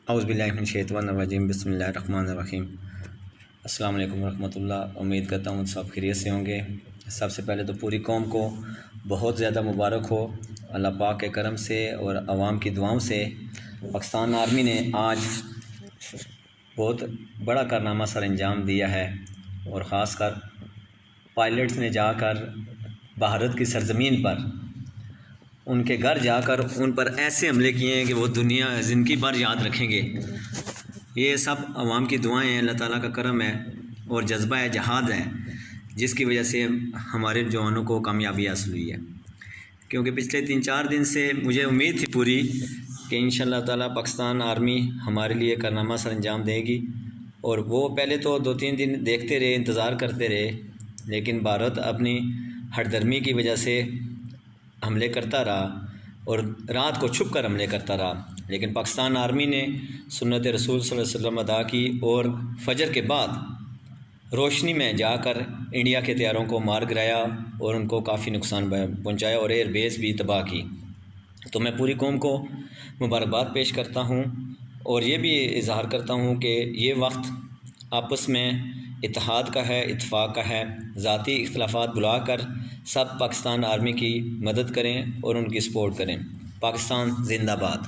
اعوذ باللہ من الشیطان الرجیم، بسم اللہ الرحمن الرحیم۔ السلام علیکم ورحمۃ اللہ۔ امید کرتا ہوں سب خیریت سے ہوں گے۔ سب سے پہلے تو پوری قوم کو بہت زیادہ مبارک ہو اللہ پاک کے کرم سے اور عوام کی دعاؤں سے۔ پاکستان آرمی نے آج بہت بڑا کارنامہ سر انجام دیا ہے، اور خاص کر پائلٹس نے جا کر بھارت کی سرزمین پر ان کے گھر جا کر ان پر ایسے حملے کیے ہیں کہ وہ دنیا زندگی بھر یاد رکھیں گے۔ یہ سب عوام کی دعائیں ہیں، اللہ تعالیٰ کا کرم ہے اور جذبہ جہاد ہے، جس کی وجہ سے ہمارے جوانوں کو کامیابی حاصل ہوئی ہے۔ کیونکہ پچھلے 3-4 دن سے مجھے امید تھی پوری کہ انشاءاللہ تعالیٰ پاکستان آرمی ہمارے لیے کارنامہ سر انجام دے گی، اور وہ پہلے تو 2-3 دن دیکھتے رہے، انتظار کرتے رہے، لیکن بھارت اپنی ہٹ درمی کی وجہ سے حملے کرتا رہا اور رات کو چھپ کر حملے کرتا رہا۔ لیکن پاکستان آرمی نے سنت رسول صلی اللہ علیہ وسلم ادا کی اور فجر کے بعد روشنی میں جا کر انڈیا کے طیاروں کو مار گرایا اور ان کو کافی نقصان پہنچایا اور ایئر بیس بھی تباہ کی۔ تو میں پوری قوم کو مبارکباد پیش کرتا ہوں اور یہ بھی اظہار کرتا ہوں کہ یہ وقت آپس میں اتحاد کا ہے، اتفاق کا ہے۔ ذاتی اختلافات بلا کر سب پاکستان آرمی کی مدد کریں اور ان کی سپورٹ کریں۔ پاکستان زندہ باد۔